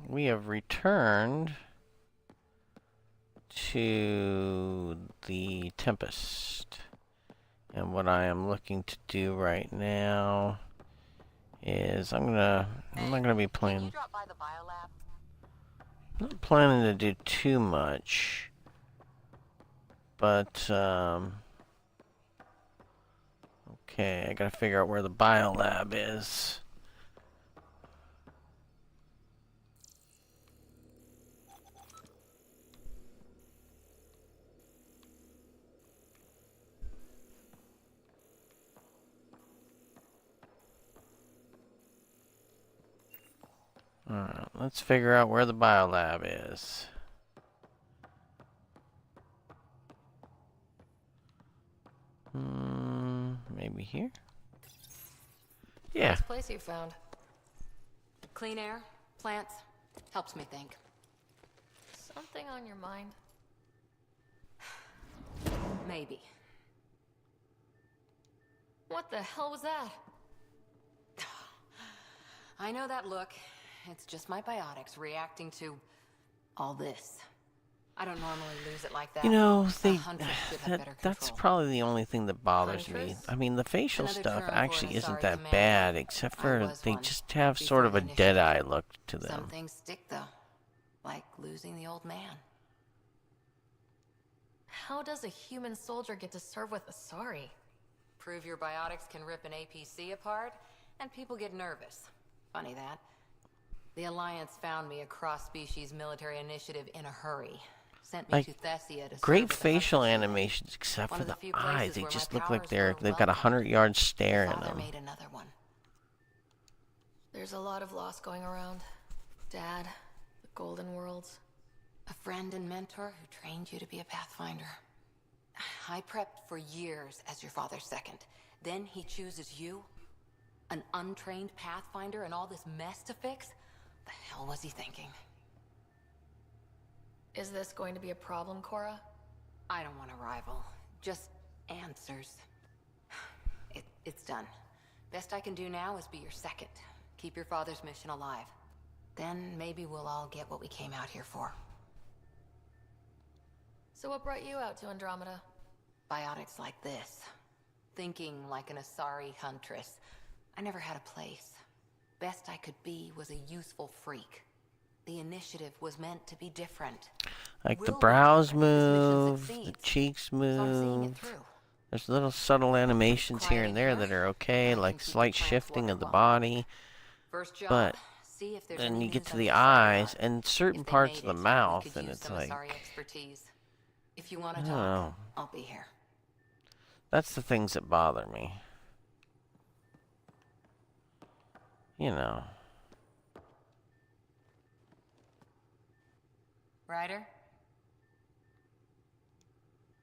We have returned to the Tempest. And what I am looking to do right now is I'm not gonna be playing. Can you drop by the biolab? I'm not planning to do too much. But okay, I gotta figure out where the biolab is. Alright, let's figure out where the biolab is. Maybe here? Yeah. Nice place you found. Clean air, plants, helps me think. Something on your mind? Maybe. What the hell was that? I know that look. It's just my biotics reacting to all this. I don't normally lose it like that. You know, that's control. probably the only thing that bothers me. Huntress? I mean, the facial Another stuff term for actually an isn't Asari that commando. bad, except I for was they one, just have before sort of a the initiative. dead eye look to Some them. things stick though, like losing the old man. How does a human soldier get to serve with Asari? Prove your biotics can rip an APC apart, and people get nervous. Funny that. The Alliance found me a cross-species military initiative in a hurry. Sent me Like, to Thessia to great serve with the facial Hunters. animations, except One for of the the few eyes. places They where just my look like powers they've were got a welcome. 100-yard stare in Father them. made another one. There's a lot of loss going around. Dad, the Golden Worlds. A friend and mentor who trained you to be a Pathfinder. I prepped for years as your father's second. Then he chooses you? An untrained Pathfinder and all this mess to fix? The hell was he thinking? Is this going to be a problem, Cora? I don't want a rival. Just answers. It's done. Best I can do now is be your second. Keep your father's mission alive. Then maybe we'll all get what we came out here for. So what brought you out to Andromeda? Biotics like this. Thinking like an Asari huntress. I never had a place. Best I could be was a useful freak. The initiative was meant to be different. Like the Will be brows different if this mission move, the succeeds. cheeks So I'm seeing it move. through. There's little subtle animations here and there that are okay, like slight shifting of the body. First job, But see if there's then any you get news to on the Asari eyes run. and certain If they parts made of the it, we mouth, could and use it's some like, Asari expertise. If you want I to don't talk, know. I'll be here. That's the things that bother me. You know. Ryder?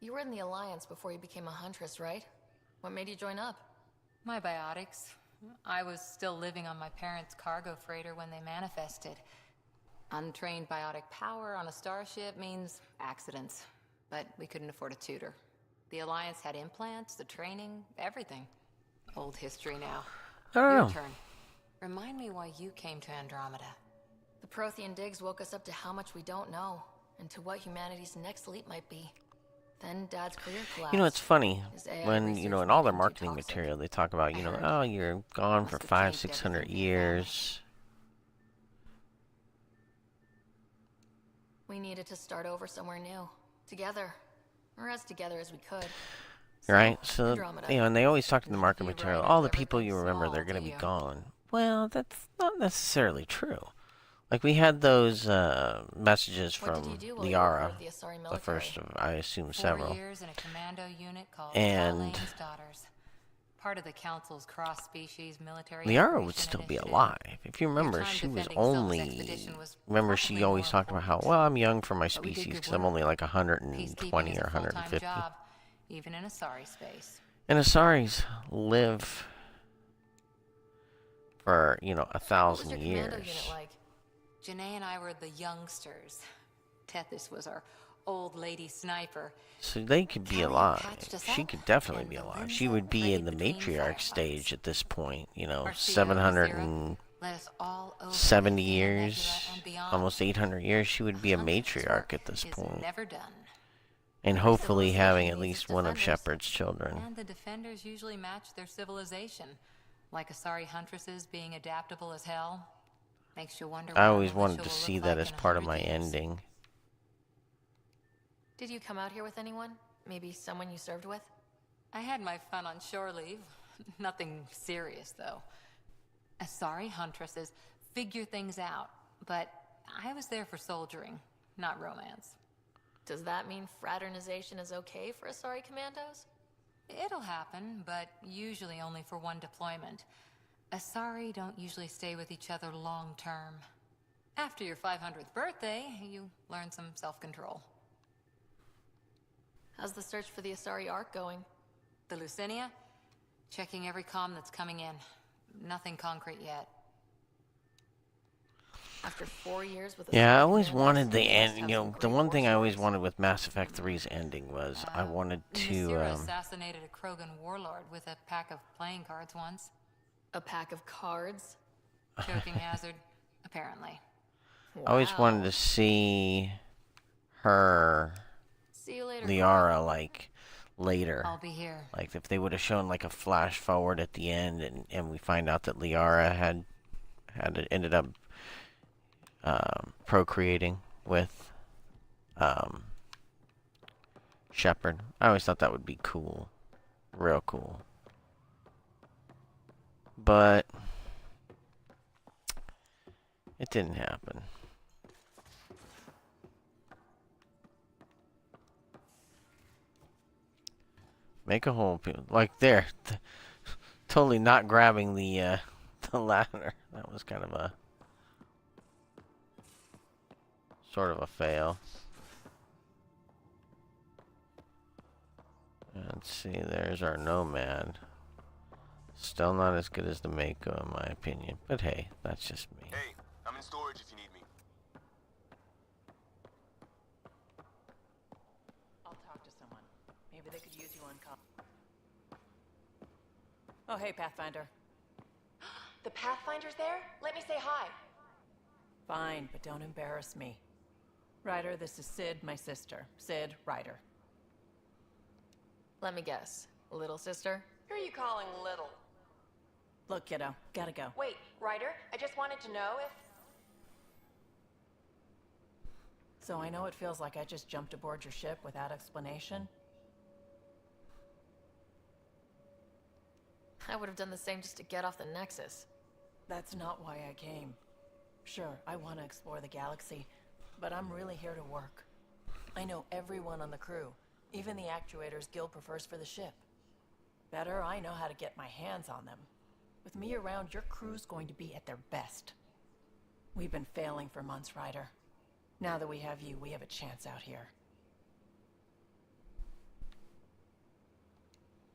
You were in the Alliance before you became a huntress, right? What made you join up? My biotics. I was still living on my parents' cargo freighter when they manifested. Untrained biotic power on a starship means accidents. But we couldn't afford a tutor. The Alliance had implants, the training, everything. Old history now. I don't Your know. turn. Remind me why you came to Andromeda. The Prothean digs woke us up to how much we don't know, and to what humanity's next leap might be. Then Dad's career collapsed. You know, it's funny His AI when, research in all made their him too marketing toxic. material, they talk about, I heard. oh, you're gone Must for have 500, changed 600 everything years. We needed to start over somewhere new. Together. Or as together as we could. Right? So, Andromeda. and they always talk in the None of market you material, writers all the ever people think you remember, small, they're going do to be you? gone. Well, that's not necessarily true. Like, we had those messages What from did you do while you were part Liara, of the Asari the military? first of, I assume, 4 several. years in a commando unit called And Salane's Daughters. Part of the Council's cross-species military Liara would integration still be initiative. alive. If you remember, time she was defending Silva's only... expedition was Remember, she probably always more talked about how, important. well, I'm young for my But we did species good because I'm work. only like Peacekeeping 120 is or a full-time 150. job, even in Asari space. And Asaris live for, What was 1,000 your commando years. unit like? Janae and I were the youngsters. Tethys was our old lady sniper. So they could be Kelly alive. patched us She up, could definitely and be alive. Valenza She would be in prayed the between matriarch firefights. stage at this point, Our CO, 700 Sarah, and Let us all over 70 Athena Nebula years, and beyond. almost 800 years, she would be a Until its matriarch work at this is point. never done. And Every hopefully having civilization at needs least its one of defenders, Shepard's children. and the defenders usually match their civilization. Like Asari huntresses being adaptable as hell. Makes you wonder what I our always militia wanted to will see look that like as in part of 100 my years. ending. Did you come out here with anyone? Maybe someone you served with? I had my fun on shore leave. Nothing serious, though. Asari huntresses figure things out, but I was there for soldiering, not romance. Does that mean fraternization is okay for Asari commandos? It'll happen, but usually only for one deployment. Asari don't usually stay with each other long term. After your 500th birthday, you learn some self-control. How's the search for the Asari Ark going? The Lucinia? Checking every comm that's coming in. Nothing concrete yet. After 4 years with Yeah, I Asari always commandos, wanted the you must end. have You some know, the great one war thing I always stories. wanted with Mass Effect 3's ending was I wanted to. Nasira assassinated a Krogan warlord with a pack of playing cards once. A pack of cards? Choking hazard, apparently. I always wanted Wow. to see her, See you later, Liara, like later. I'll be here. Like if they would have shown like a flash forward at the end, and we find out that Liara had ended up procreating with Shepard. I always thought that would be cool, real cool. But it didn't happen. Make a hole, like there. Totally not grabbing the ladder. That was kind of a sort of a fail. Let's see, there's our Nomad. Still not as good as the Mako in my opinion, but hey, that's just me. Hey, I'm in storage if you need me. I'll talk to someone. Maybe they could use you on call. Oh, hey, Pathfinder. The Pathfinder's there? Let me say hi. Fine, but don't embarrass me. Ryder, this is Sid, my sister. Sid, Ryder. Let me guess. Little sister? Who are you calling little? Look, kiddo, gotta go. Wait, Ryder, I just wanted to know if... So I know it feels like I just jumped aboard your ship without explanation. I would have done the same just to get off the Nexus. That's not why I came. Sure, I want to explore the galaxy, but I'm really here to work. I know everyone on the crew, even the actuators Gil prefers for the ship. Better, I know how to get my hands on them. With me around, your crew's going to be at their best. We've been failing for months, Ryder. Now that we have you, we have a chance out here.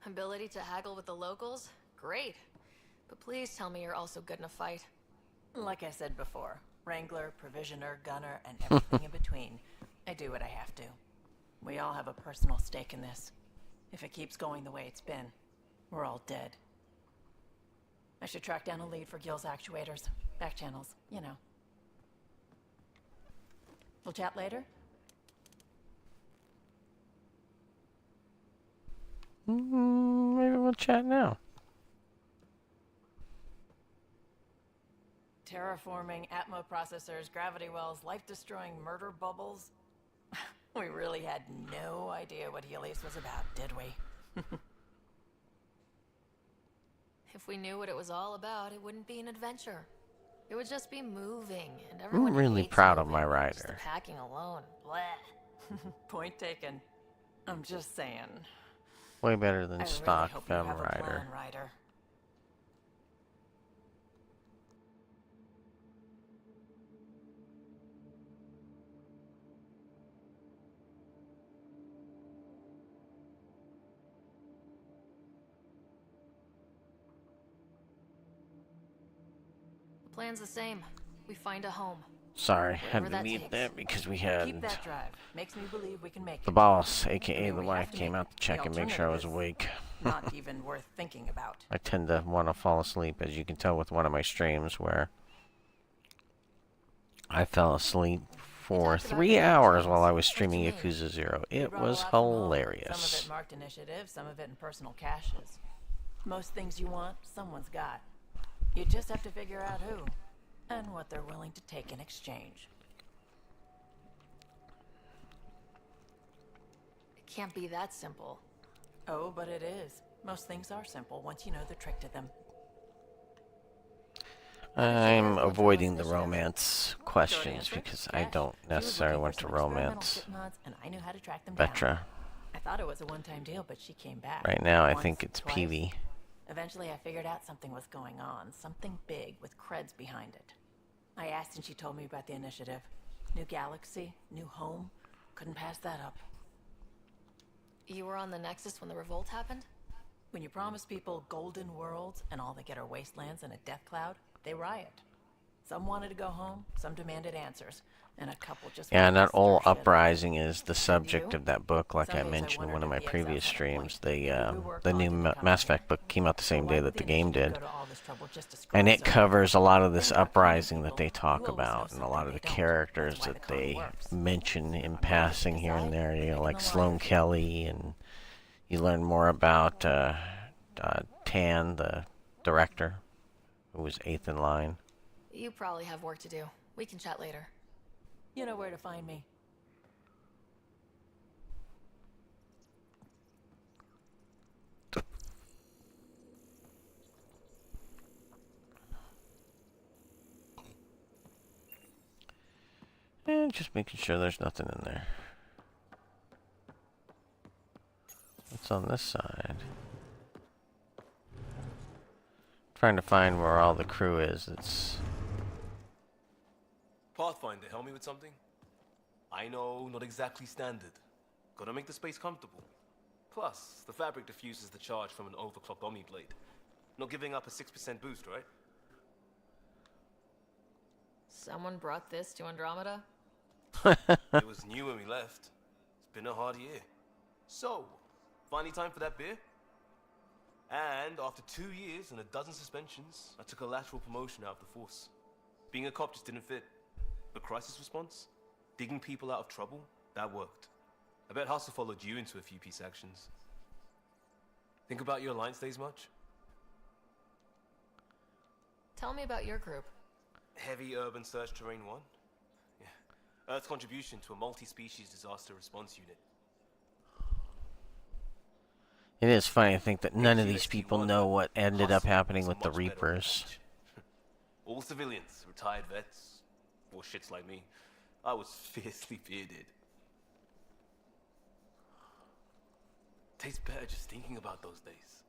Ability to haggle with the locals? Great. But please tell me you're also good in a fight. Like I said before, Wrangler, Provisioner, Gunner, and everything in between. I do what I have to. We all have a personal stake in this. If it keeps going the way it's been, we're all dead. I should track down a lead for Gil's actuators. Back channels, you know. We'll chat later? Maybe we'll chat now. Terraforming, Atmo processors, gravity wells, life-destroying murder bubbles. We really had no idea what Helios was about, did we? If we knew what it was all about, it wouldn't be an adventure. It would just be moving, and everyone really hates proud of moving. my Just the rider. packing alone. Bleh. Point taken. I'm just saying. Way better than I really stock hope you Fem have a Rider. plan, Ryder. The plan's the same. We find a home. Sorry, had Whatever to that mute takes. that because we Keep had that drive. Makes me believe we can make the it. boss, I aka mean, the we wife, have to came make out it. to check The and make sure I was alternative awake. is not even worth thinking about. I tend to want to fall asleep, as you can tell with one of my streams where I fell asleep for talked about 3 your hours while I options. was What'd streaming you Yakuza 0. We It brought a was lot from home. Some of hilarious. it marked initiative, some of it in personal caches. Most things you want, someone's got. You just have to figure out who and what they're willing to take in exchange. It can't be that simple. Oh, but it is. Most things are simple once you know the trick to them. I'm avoiding the Initiative. romance Short questions answer, because I Cash. don't She was necessarily looking want for to some experimental romance ship mods, and I knew how to track them down. Vetra. I thought it was a one-time deal, but she came back. Right now, I Once, think it's twice. Peebee. Eventually, I figured out something was going on, something big with creds behind it. I asked and she told me about the initiative. New galaxy, new home. Couldn't pass that up. You were on the Nexus when the revolt happened? When you promise people golden worlds and all they get are wastelands and a death cloud, they riot. Some wanted to go home, some demanded answers, and a couple just Yeah, wanted to not all stir shit up. uprising is the subject you? of that book, like Some I days I mentioned in one wondered of my if the previous exiles had a streams. point. Maybe we work The on new didn't come Mass here. Effect book came out the same Or day why that would the game initiative did. go to all this trouble just to And screw it us over? covers a lot of this Think about uprising killing that they people. talk You always know about, and a something lot of they the don't. characters That's why that the con they works. mention in I'm passing ready to here and decide. there, We're like making a Sloane line. Kelly, and you learn more about Tan, the director, who was eighth in line. You probably have work to do. We can chat later. You know where to find me. And just making sure there's nothing in there. What's on this side? Trying to find where all the crew is. It's Pathfinder, help me with something? I know, not exactly standard. Gotta make the space comfortable. Plus, the fabric diffuses the charge from an overclocked Omni blade. Not giving up a 6% boost, right? Someone brought this to Andromeda? It was new when we left. It's been a hard year. So, finally time for that beer? And after 2 years and a dozen suspensions, I took a lateral promotion out of the force. Being a cop just didn't fit. But crisis response? Digging people out of trouble? That worked. I bet Hustle followed you into a few peace actions. Think about your Alliance days much? Tell me about your group. Heavy urban search terrain 1? Yeah. Earth's contribution to a multi-species disaster response unit. It is funny to think that none of these HUSD people one, know what ended up Hustle happening was a with the much better Reapers. approach. All civilians, retired vets, or shits like me. I was fiercely bearded. Tastes better just thinking about those days.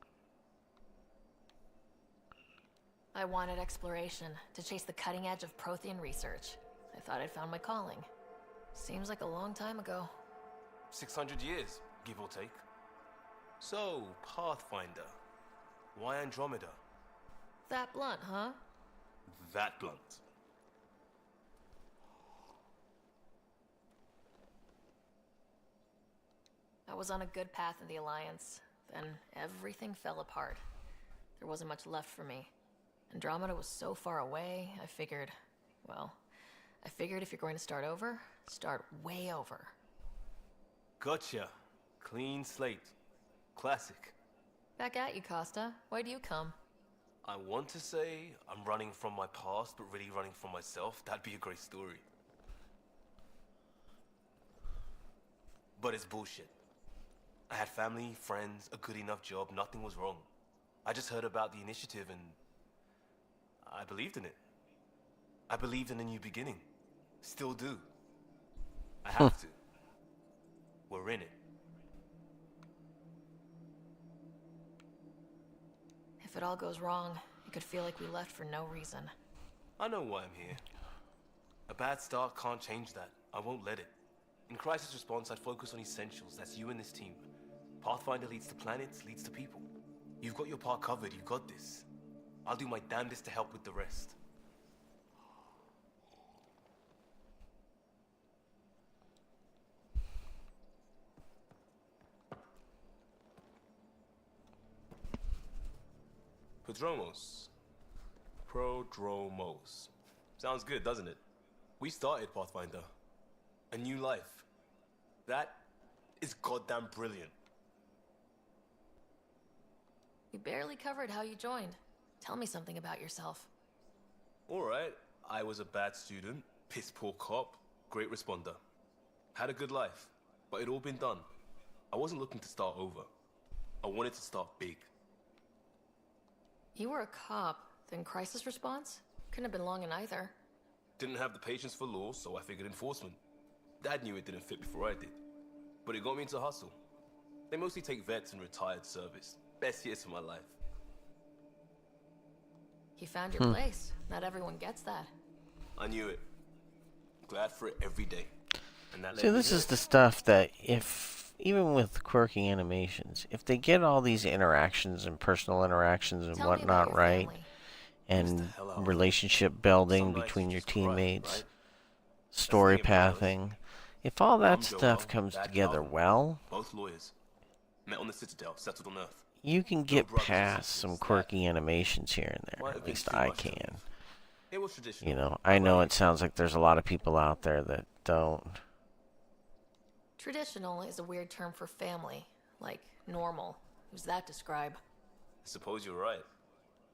I wanted exploration, to chase the cutting edge of Prothean research. I thought I'd found my calling. Seems like a long time ago. 600 years, give or take. So, Pathfinder. Why Andromeda? That blunt, huh? That blunt. I was on a good path in the Alliance. Then everything fell apart. There wasn't much left for me. Andromeda was so far away, I figured if you're going to start over, start way over. Gotcha. Clean slate. Classic. Back at you, Costa. Why do you come? I want to say I'm running from my past, but really running from myself. That'd be a great story. But it's bullshit. I had family, friends, a good enough job, nothing was wrong. I just heard about the initiative and I believed in it. I believed in a new beginning. Still do. I have to. We're in it. If it all goes wrong, it could feel like we left for no reason. I know why I'm here. A bad start can't change that. I won't let it. In crisis response, I'd focus on essentials. That's you and this team. Pathfinder leads to planets, leads to people. You've got your part covered. You've got this. I'll do my damnedest to help with the rest. Prodromos. Prodromos. Sounds good, doesn't it? We started Pathfinder. A new life. That is goddamn brilliant. You barely covered how you joined. Tell me something about yourself. Alright, I was a bad student, piss poor cop, great responder. Had a good life, but it'd all been done. I wasn't looking to start over. I wanted to start big. You were a cop, then crisis response? Couldn't have been long in either. Didn't have the patience for law, so I figured enforcement. Dad knew it didn't fit before I did. But it got me into hustle. They mostly take vets and retired service. Best years of my life. You found your place. Not everyone gets that. I knew it. Glad for it every day. And that See, this is the stuff that even with quirky animations, if they get all these interactions and personal interactions and Tell me about whatnot your right, family. and hell out. relationship building Some nights between you your just cry, teammates, right? story That's the thing about us. pathing, if all that Mum stuff Joel, comes Dad together Calvin. well, Both lawyers. Met on the Citadel, settled on Earth. you can get brothers and past some sisters. quirky animations here and Might there. have At been least too I much to can. leave. It was traditional. You know, How I about know you? it sounds like there's a lot of people out there that don't. Traditional is a weird term for family. Like normal. Who's that describe? I suppose you're right.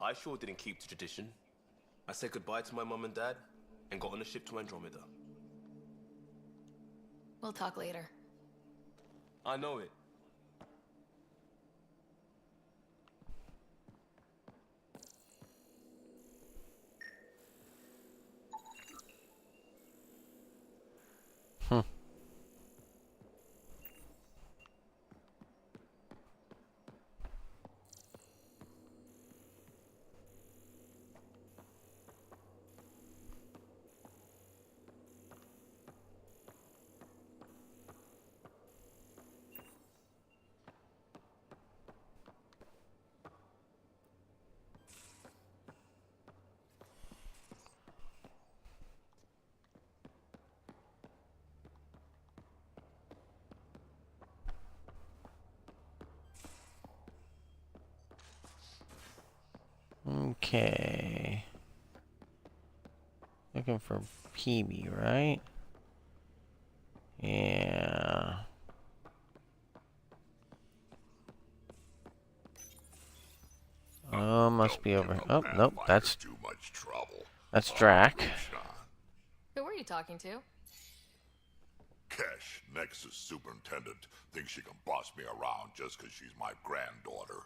I sure didn't keep to tradition. I said goodbye to my mum and dad and got on a ship to Andromeda. We'll talk later. I know it. Okay. Looking for Peebee, right? Yeah. Oh, must be over. Oh, nope, that's too much trouble. Drac. Who were you talking to? Kesh, Nexus superintendent, thinks she can boss me around just because she's my granddaughter.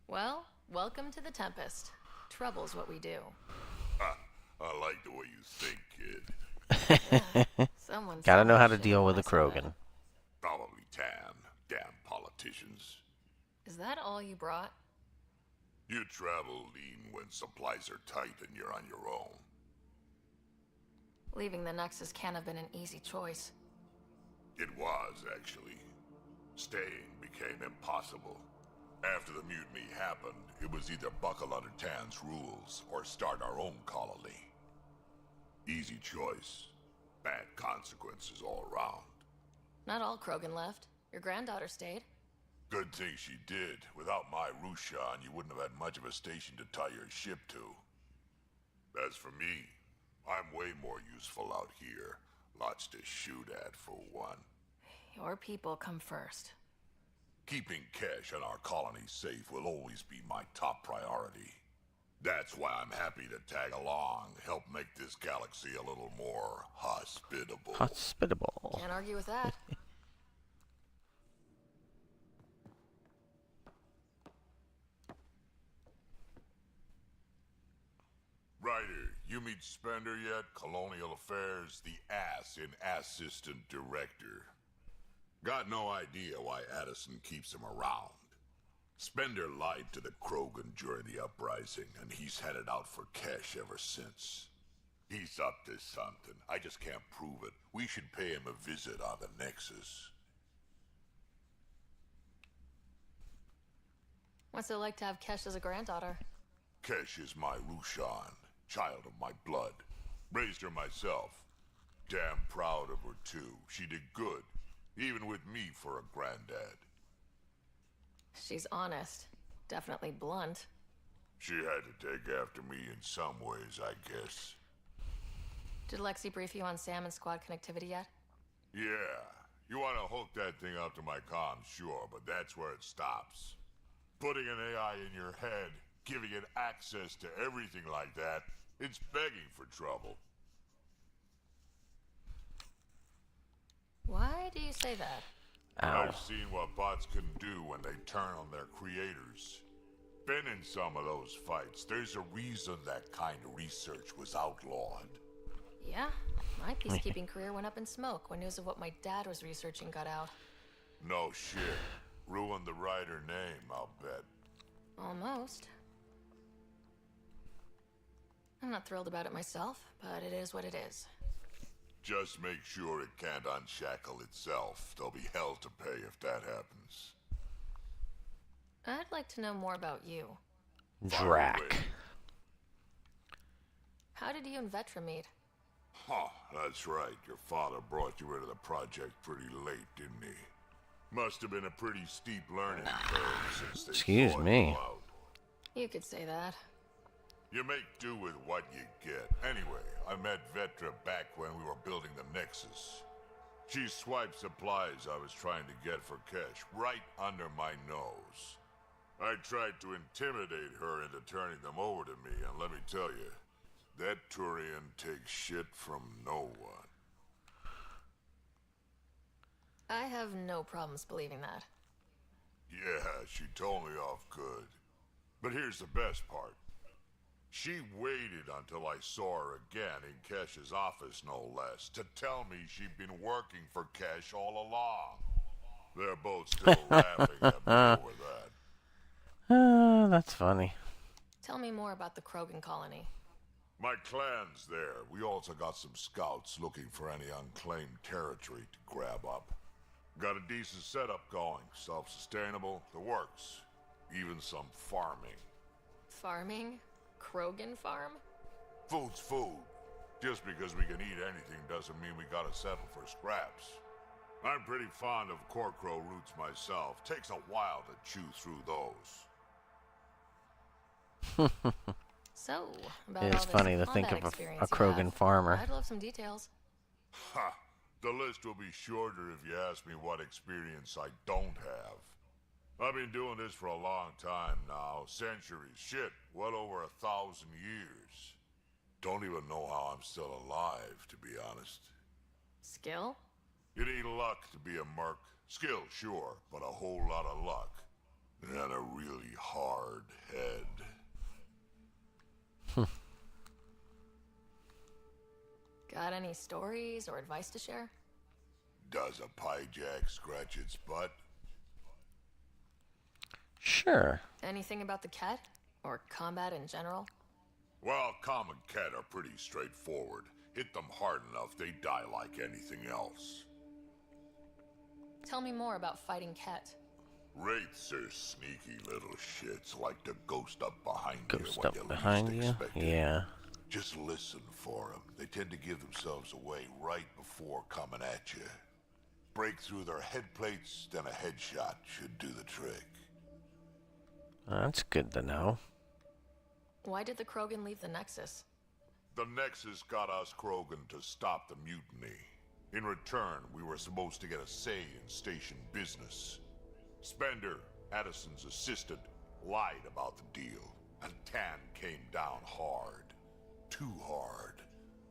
Well, welcome to the Tempest. Trouble's what we do. I like the way you think, kid. Someone Gotta know how to should deal with a mess with Krogan. it. Probably tan. Damn politicians. Is that all you brought? You travel lean when supplies are tight and you're on your own. Leaving the Nexus can't have been an easy choice. It was, actually. Staying became impossible. After the mutiny happened, it was either buckle under Tan's rules or start our own colony. Easy choice. Bad consequences all around. Not all Krogan left. Your granddaughter stayed. Good thing she did. Without my Rushan, you wouldn't have had much of a station to tie your ship to. As for me, I'm way more useful out here. Lots to shoot at, for one. Your people come first. Keeping Kesh and our colony safe will always be my top priority. That's why I'm happy to tag along, help make this galaxy a little more hospitable. Hospitable. Can't argue with that. Ryder, you meet Spender yet? Colonial Affairs, the ass in Assistant Director. Got no idea why Addison keeps him around. Spender lied to the Krogan during the uprising, and he's headed out for Kesh ever since. He's up to something. I just can't prove it. We should pay him a visit on the Nexus. What's it like to have Kesh as a granddaughter? Kesh is my Rushan, child of my blood. Raised her myself. Damn proud of her too. She did good, even with me for a granddad. She's honest. Definitely blunt. She had to take after me in some ways, I guess. Did Lexi brief you on Sam and squad connectivity yet? Yeah. You want to hook that thing up to my comms, sure, but that's where it stops. Putting an AI in your head, giving it access to everything like that, it's begging for trouble. Why do you say that? Ow. I've seen what bots can do when they turn on their creators. Been in some of those fights. There's a reason that kind of research was outlawed. Yeah, my peacekeeping career went up in smoke when news of what my dad was researching got out. No shit. Ruined the writer name, I'll bet. Almost. I'm not thrilled about it myself, but it is what it is. Just make sure it can't unshackle itself. There'll be hell to pay if that happens. I'd like to know more about you. Drac. How did you and Vetra meet? Huh, that's right. Your father brought you into the project pretty late, didn't he? Must have been a pretty steep learning curve since they Excuse saw it me. go out. You could say that. You make do with what you get. Anyway, I met Vetra back when we were building the Nexus. She swiped supplies I was trying to get for cash right under my nose. I tried to intimidate her into turning them over to me, and let me tell you, that Turian takes shit from no one. I have no problems believing that. Yeah, she told me off good. But here's the best part. She waited until I saw her again in Kesh's office, no less, to tell me she'd been working for Kesh all along. They're both still laughing at me over that. That's funny. Tell me more about the Krogan colony. My clan's there. We also got some scouts looking for any unclaimed territory to grab up. Got a decent setup going. Self-sustainable, the works. Even some farming. Farming? Krogan farm? Food's food. Just because we can eat anything doesn't mean we gotta settle for scraps. I'm pretty fond of Corcrow roots myself. Takes a while to chew through those. So, about It is all this funny to think combat of experience a you Krogan have, farmer. I'd love some details. Ha! The list will be shorter if you ask me what experience I don't have. I've been doing this for a long time now. Centuries. Shit, well over 1,000 years. Don't even know how I'm still alive, to be honest. Skill? You need luck to be a merc. Skill, sure, but a whole lot of luck. And a really hard head. Got any stories or advice to share? Does a piejack scratch its butt? Sure. Anything about the Ket? Or combat in general? Well, common cat are pretty straightforward. Hit them hard enough, they die like anything else. Tell me more about fighting Ket. Wraiths are sneaky little shits, like to ghost up behind Ghost you when up you behind least you? expect it. Yeah. Just listen for them. They tend to give themselves away right before coming at you. Break through their head plates, then a headshot should do the trick. That's good to know. Why did the Krogan leave the Nexus? The Nexus got us Krogan to stop the mutiny. In return, we were supposed to get a say in station business. Spender, Addison's assistant, lied about the deal, and Tan came down hard. Too hard.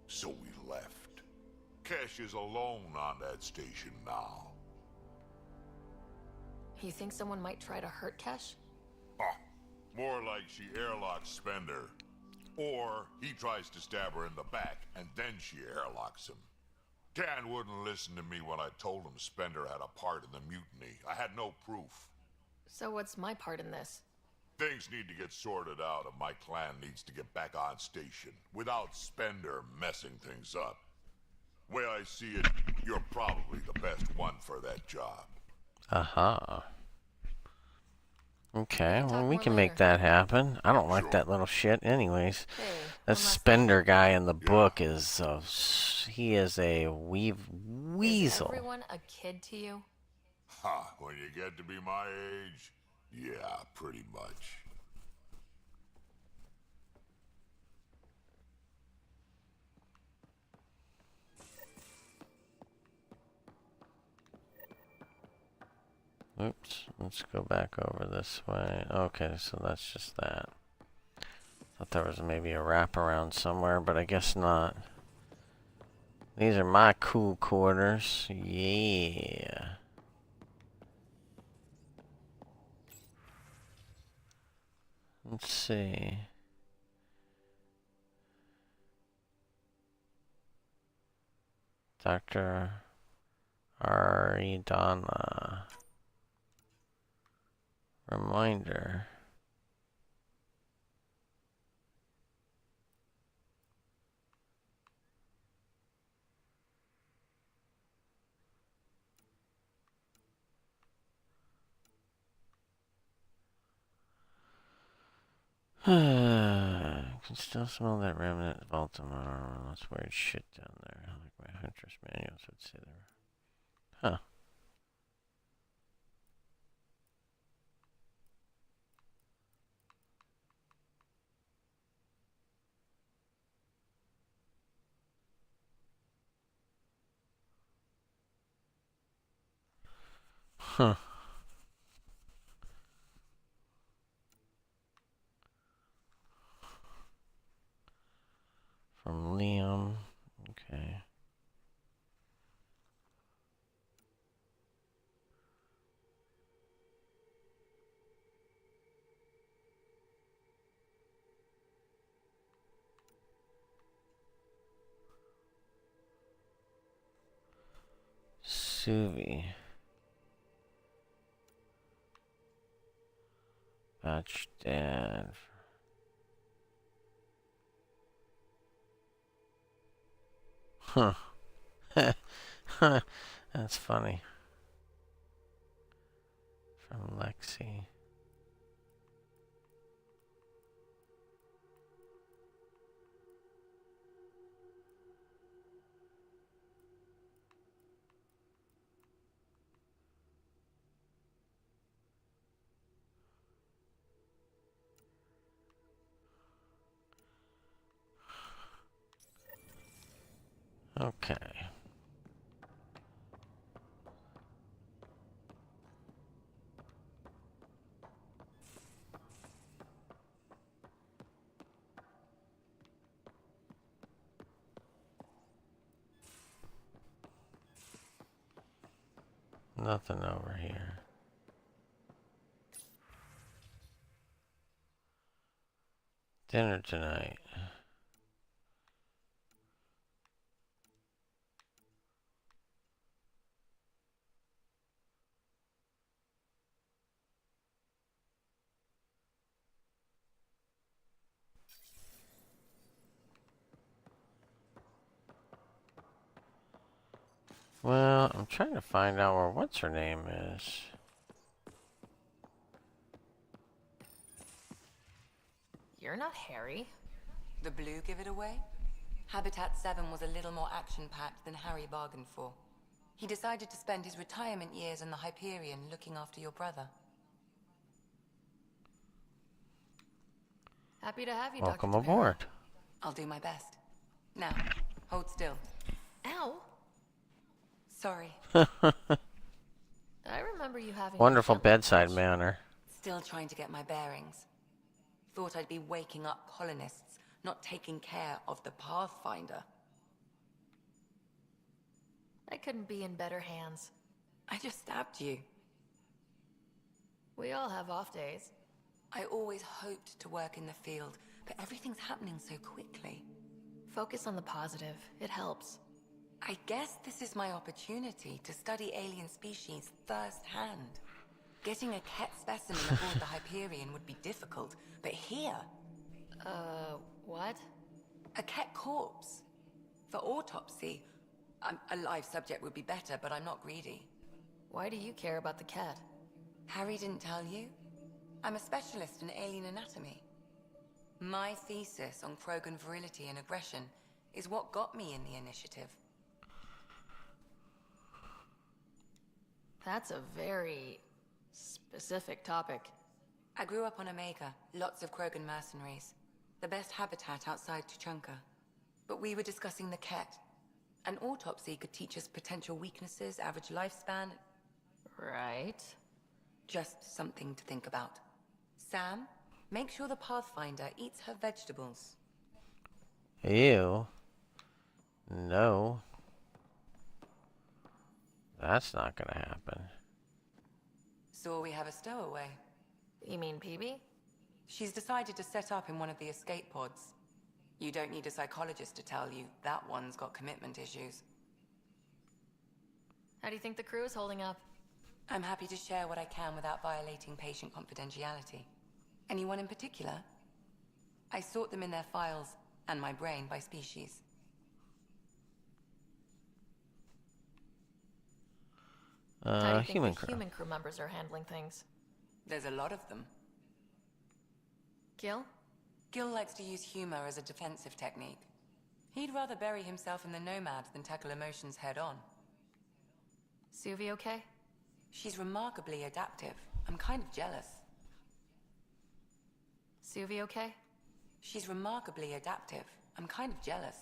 So we left. Kesh is alone on that station now. You think someone might try to hurt Kesh? Ah, more like she airlocks Spender. Or he tries to stab her in the back, and then she airlocks him. Tan wouldn't listen to me when I told him Spender had a part in the mutiny. I had no proof. So what's my part in this? Things need to get sorted out, and my clan needs to get back on station, without Spender messing things up. Way I see it, you're probably the best one for that job. Aha. Okay, can well, talk we more can make later. that happen. I don't like Sure. that little shit anyways. Hey, That one last Spender thing. guy in the book is, he is a Is weasel. everyone a kid to you? Ha, when you get to be my age, Yeah, pretty much. Oops, let's go back over this way. Okay, so that's just that. Thought there was maybe a wraparound somewhere, but I guess not. These are my cool quarters. Yeah. Let's see. Dr. Aridana. Reminder. Can still smell that remnant of Baltimore. That's weird shit down there. Like my hunter's manuals would say there. Huh. Huh. From Liam. Okay. Suvi. Batch Dad. Huh. That's funny. From Lexi. Okay. Nothing over here. Dinner tonight. Well, I'm trying to find out where what's her name is. You're not Harry. The blue give it away? Habitat 7 was a little more action-packed than Harry bargained for. He decided to spend his retirement years in the Hyperion looking after your brother. Happy to have you, Welcome Dr. Tapera. aboard. I'll do my best. Now, hold still. Ow! Sorry. I remember you having Wonderful a bedside manner. Still trying to get my bearings. Thought I'd be waking up colonists, not taking care of the Pathfinder. I couldn't be in better hands. I just stabbed you. We all have off days. I always hoped to work in the field, but everything's happening so quickly. Focus on the positive. It helps. I guess this is my opportunity to study alien species firsthand. Getting a Ket specimen aboard the Hyperion would be difficult, but here... What? A Ket corpse. For autopsy. A live subject would be better, but I'm not greedy. Why do you care about the cat? Harry didn't tell you? I'm a specialist in alien anatomy. My thesis on Krogan virility and aggression is what got me in the initiative. That's a very specific topic. I grew up on Omega, lots of Krogan mercenaries. The best habitat outside Tuchanka. But we were discussing the Ket. An autopsy could teach us potential weaknesses, average lifespan. Right. Just something to think about. Sam, make sure the Pathfinder eats her vegetables. Ew. No. That's not gonna happen. So we have a stowaway. You mean Peebee? She's decided to set up in one of the escape pods. You don't need a psychologist to tell you that one's got commitment issues. How do you think the crew is holding up? I'm happy to share what I can without violating patient confidentiality. Anyone in particular? I sort them in their files and my brain by species. How do you think Human the crew. human crew members are handling things? There's a lot of them. Gil? Gil likes to use humor as a defensive technique. He'd rather bury himself in the Nomad than tackle emotions head-on. Suvi okay? She's remarkably adaptive. I'm kind of jealous. Suvi okay? She's remarkably adaptive. I'm kind of jealous.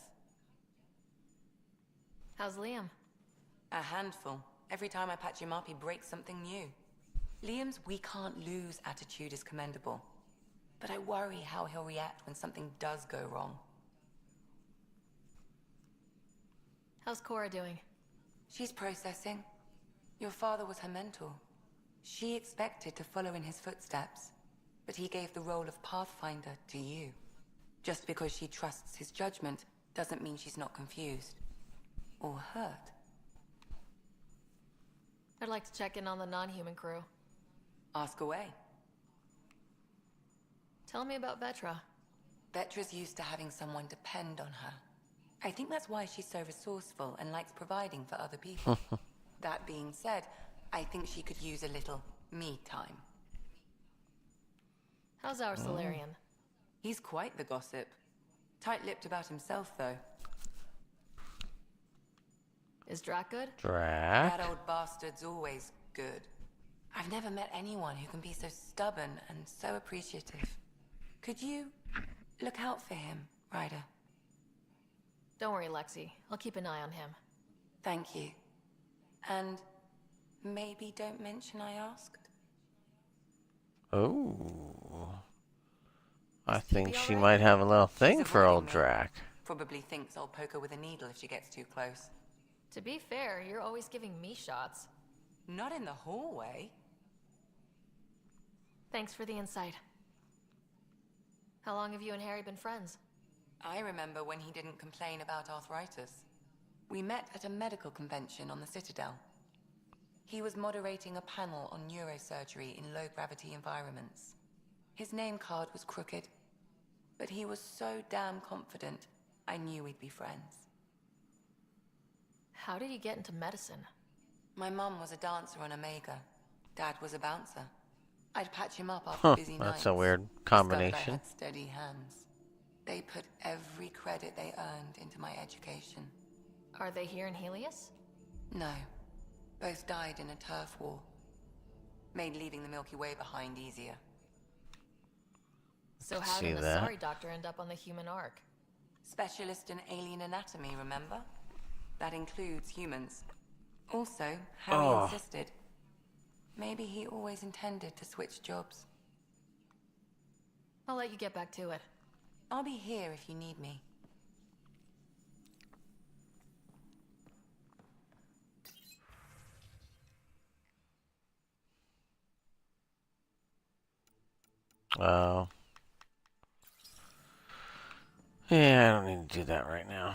How's Liam? A handful. Every time I patch him up, he breaks something new. Liam's we can't lose attitude is commendable. But I worry how he'll react when something does go wrong. How's Cora doing? She's processing. Your father was her mentor. She expected to follow in his footsteps, but he gave the role of Pathfinder to you. Just because she trusts his judgment doesn't mean she's not confused. Or hurt. I'd like to check in on the non-human crew. Ask away. Tell me about Vetra. Vetra's used to having someone depend on her. I think that's why she's so resourceful and likes providing for other people. That being said, I think she could use a little me time. How's our Solarian? He's quite the gossip. Tight-lipped about himself, though. Is Drac good? Drac? That old bastard's always good. I've never met anyone who can be so stubborn and so appreciative. Could you look out for him, Ryder? Don't worry, Lexi. I'll keep an eye on him. Thank you. And maybe don't mention I asked. Oh. I Is think Peebee she alright? might have a little thing She's for old avoiding me. Drac. Probably thinks I'll poke her with a needle if she gets too close. To be fair, you're always giving me shots. Not in the hallway. Thanks for the insight. How long have you and Harry been friends? I remember when he didn't complain about arthritis. We met at a medical convention on the Citadel. He was moderating a panel on neurosurgery in low-gravity environments. His name card was crooked, but he was so damn confident, I knew we'd be friends. How did you get into medicine? My mum was a dancer on Omega. Dad was a bouncer. I'd patch him up after busy nights. That's a weird Discovered I combination. had steady hands. They put every credit they earned into my education. Are they here in Helios? No. Both died in a turf war. Made leaving the Milky Way behind easier. So could how see did the that. sorry doctor end up on the human ark? Specialist in alien anatomy, remember? That includes humans. Also, Harry insisted. Maybe he always intended to switch jobs. I'll let you get back to it. I'll be here if you need me. Oh. Yeah, I don't need to do that right now.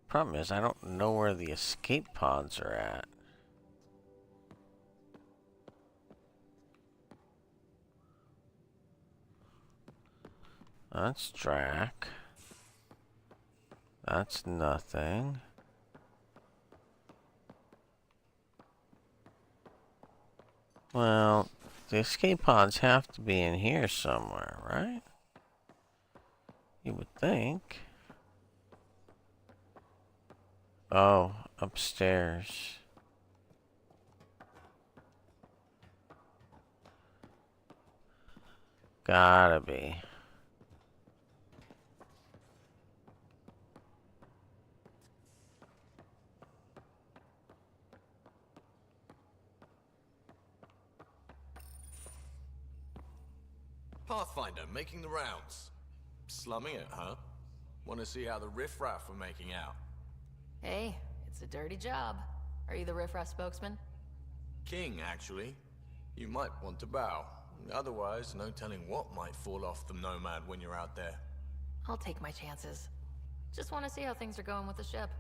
Problem is, I don't know where the escape pods are at. That's Drac. That's nothing. Well, the escape pods have to be in here somewhere, right? You would think. Oh, upstairs. Gotta be. Pathfinder, making the rounds. Slumming it, huh? Want to see how the riffraff are making out? Hey, it's a dirty job. Are you the riffraff spokesman? King, actually. You might want to bow. Otherwise, no telling what might fall off the Nomad when you're out there. I'll take my chances. Just want to see how things are going with the ship.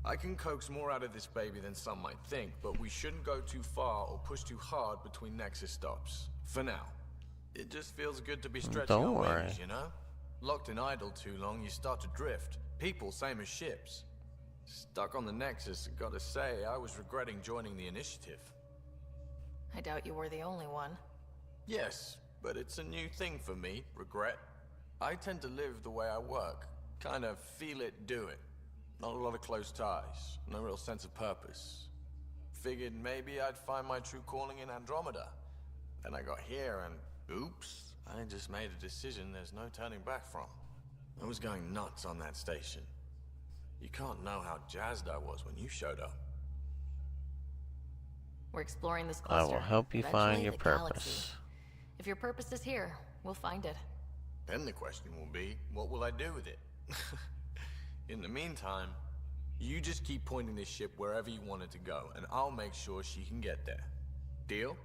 I can coax more out of this baby than some might think, but we shouldn't go too far or push too hard between Nexus stops. For now. It just feels good to be stretching Don't our worry. wings, you know? Locked in idle too long, you start to drift. People, same as ships. Stuck on the Nexus, gotta say, I was regretting joining the initiative. I doubt you were the only one. Yes, but it's a new thing for me, regret. I tend to live the way I work. Kind of feel it, do it. Not a lot of close ties, no real sense of purpose. Figured maybe I'd find my true calling in Andromeda. Then I got here and, oops, I just made a decision there's no turning back from. I was going nuts on that station. You can't know how jazzed I was when you showed up. We're exploring this I cluster. will help you Eventually, find your the purpose. galaxy. If your purpose is here, we'll find it. Then the question will be, what will I do with it? In the meantime, you just keep pointing this ship wherever you want it to go, and I'll make sure she can get there. Deal?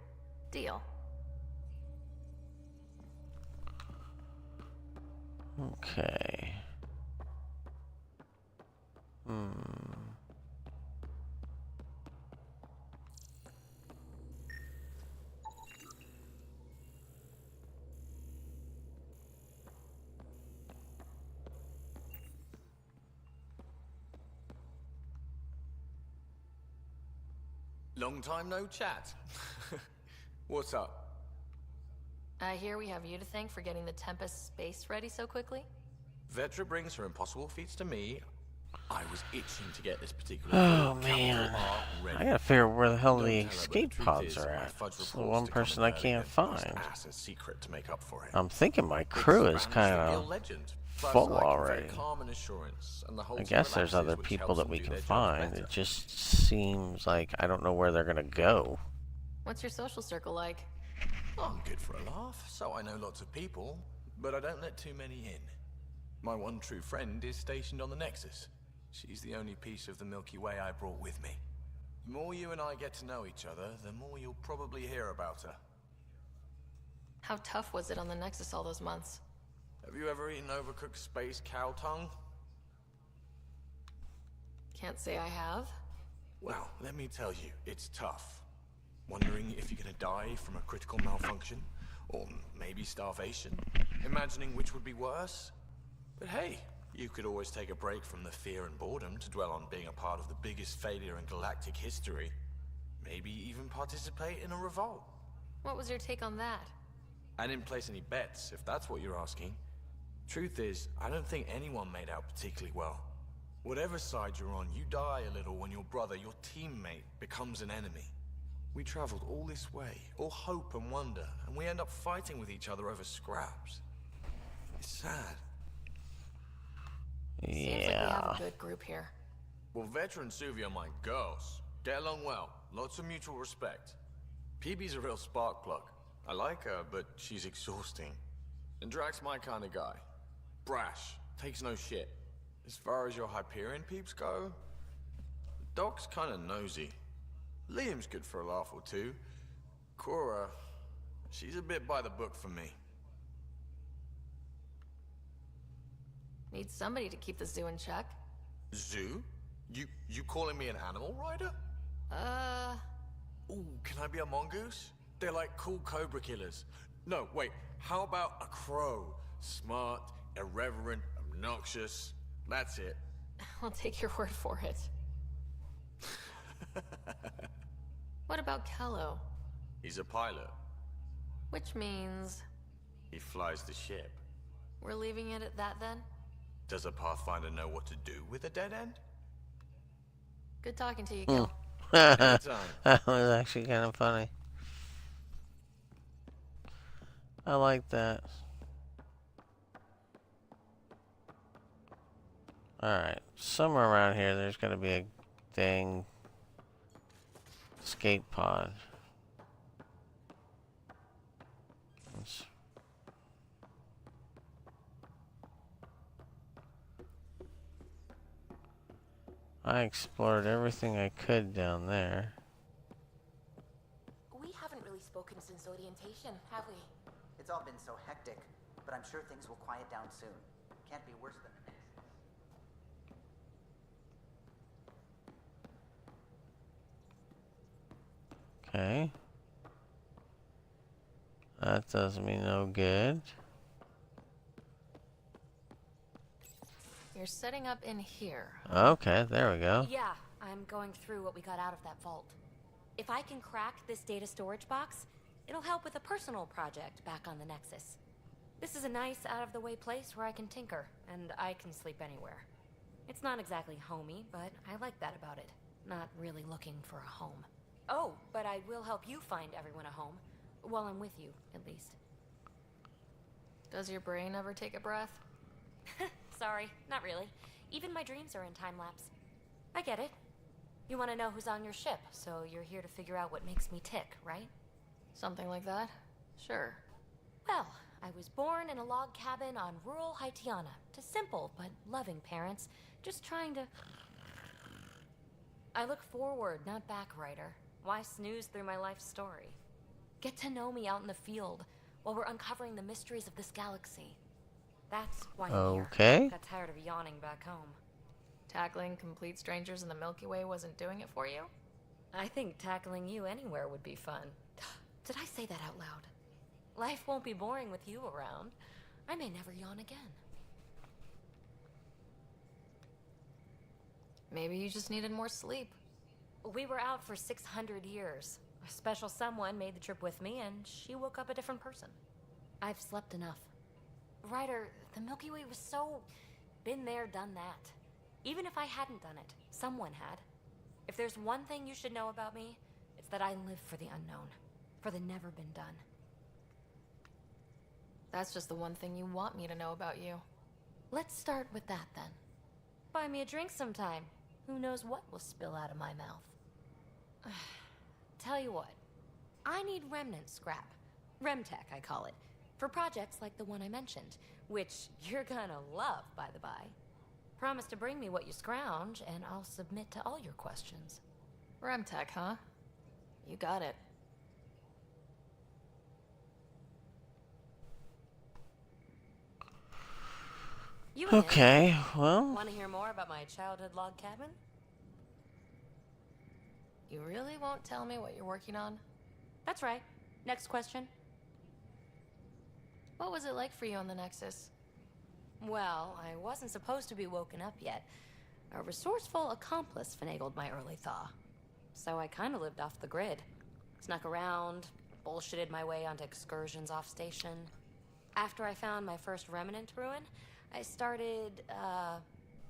Deal. Okay. Long time no chat. What's up? I hear we have you to thank for getting the Tempest space ready so quickly? Vetra brings her impossible feats to me. I was itching to get this particular Oh capital man. R ready. I gotta figure out where the hell Don't the tell her, but escape truth pods is, are my at. fudge It's the reports one to person come I early can't and bust find. ass in secret to make up for it. I'm thinking my It's crew is Spanish kind reveal of legend. Plus, full I convey already. calm and assurance, and the whole I team guess there's relaxes, other which people helps that them we do can their jobs find. better. It just seems like I don't know where they're gonna go. What's your social circle like? I'm good for a laugh, so I know lots of people, but I don't let too many in. My one true friend is stationed on the Nexus. She's the only piece of the Milky Way I brought with me. The more you and I get to know each other, the more you'll probably hear about her. How tough was it on the Nexus all those months? Have you ever eaten overcooked space cow tongue? Can't say I have. Well, let me tell you, it's tough. Wondering if you're gonna die from a critical malfunction, or maybe starvation. Imagining which would be worse. But hey, you could always take a break from the fear and boredom to dwell on being a part of the biggest failure in galactic history. Maybe even participate in a revolt. What was your take on that? I didn't place any bets, if that's what you're asking. Truth is, I don't think anyone made out particularly well. Whatever side you're on, you die a little when your brother, your teammate, becomes an enemy. We traveled all this way, all hope and wonder, and we end up fighting with each other over scraps. It's sad. Seems like we have Yeah. a good group here. Well, Vetra and Suvi are my girls. Get along well, lots of mutual respect. Peebee's a real spark plug. I like her, but she's exhausting. And Drax's my kind of guy. Brash, takes no shit. As far as your Hyperion peeps go, Doc's kind of nosy. Liam's good for a laugh or two. Cora, she's a bit by the book for me. Need somebody to keep the zoo in check. Zoo? You calling me an animal rider? Ooh, can I be a mongoose? They're like cool cobra killers. No, wait, how about a crow? Smart, irreverent, obnoxious. That's it. I'll take your word for it. What about Kello? He's a pilot. Which means He flies the ship. we're leaving it at that then? Does a Pathfinder know what to do with a dead end? Good talking to you, Gil. Anytime. That was actually kind of funny. I like that. Alright, somewhere around here there's gotta be a dang escape pod. Let's... I explored everything I could down there. We haven't really spoken since orientation, have we? It's all been so hectic, but I'm sure things will quiet down soon. Can't be worse than the next. Okay. That does me no good. You're setting up in here. Okay, there we go. Yeah, I'm going through what we got out of that vault. If I can crack this data storage box, it'll help with a personal project back on the Nexus. This is a nice, out-of-the-way place where I can tinker, and I can sleep anywhere. It's not exactly homey, but I like that about it. Not really looking for a home. Oh, but I will help you find everyone a home. While I'm with you, at least. Does your brain ever take a breath? Sorry, not really. Even my dreams are in time-lapse. I get it. You want to know who's on your ship, so you're here to figure out what makes me tick, right? Something like that? Sure. Well, I was born in a log cabin on rural Haitiana to simple but loving parents, just trying to... I look forward, not back, Ryder. Why snooze through my life story? Get to know me out in the field while we're uncovering the mysteries of this galaxy. That's why I'm here. Okay. Got tired of yawning back home. Tackling complete strangers in the Milky Way wasn't doing it for you? I think tackling you anywhere would be fun. Did I say that out loud? Life won't be boring with you around. I may never yawn again. Maybe you just needed more sleep. We were out for 600 years. A special someone made the trip with me, and she woke up a different person. I've slept enough. Ryder, the Milky Way was so... been there, done that. Even if I hadn't done it, someone had. If there's one thing you should know about me, it's that I live for the unknown. For the never been done. That's just the one thing you want me to know about you. Let's start with that, then. Buy me a drink sometime. Who knows what will spill out of my mouth. Tell you what. I need remnant scrap. Remtech, I call it. For projects like the one I mentioned. Which you're gonna love, by the by. Promise to bring me what you scrounge, and I'll submit to all your questions. Remtech, huh? You got it. You Okay, well... Want to hear more about my childhood log cabin? You really won't tell me what you're working on? That's right. Next question. What was it like for you on the Nexus? Well, I wasn't supposed to be woken up yet. A resourceful accomplice finagled my early thaw. So I kind of lived off the grid. Snuck around, bullshitted my way onto excursions off station. After I found my first remnant ruin, I started,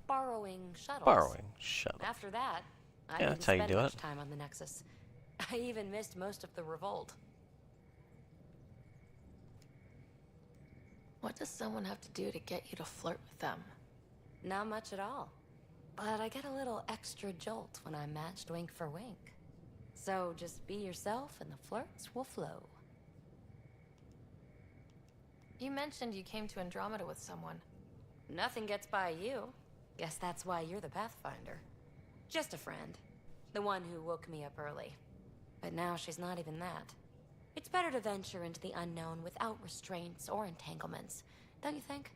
borrowing shuttles. Borrowing shuttles. After that, I Yeah, didn't that's how you spend do much it. time on the Nexus. I even missed most of the revolt. What does someone have to do to get you to flirt with them? Not much at all. But I get a little extra jolt when I'm matched wink for wink. So just be yourself and the flirts will flow. You mentioned you came to Andromeda with someone. Nothing gets by you. Guess that's why you're the Pathfinder. Just a friend. The one who woke me up early. But now she's not even that. It's better to venture into the unknown without restraints or entanglements, don't you think?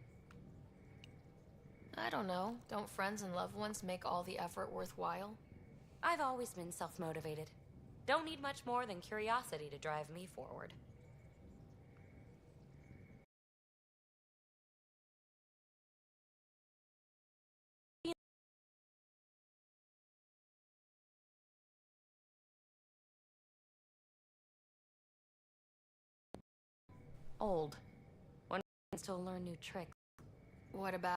I don't know. Don't friends and loved ones make all the effort worthwhile? I've always been self-motivated. Don't need much more than curiosity to drive me forward. Old. One can still learn new tricks. What about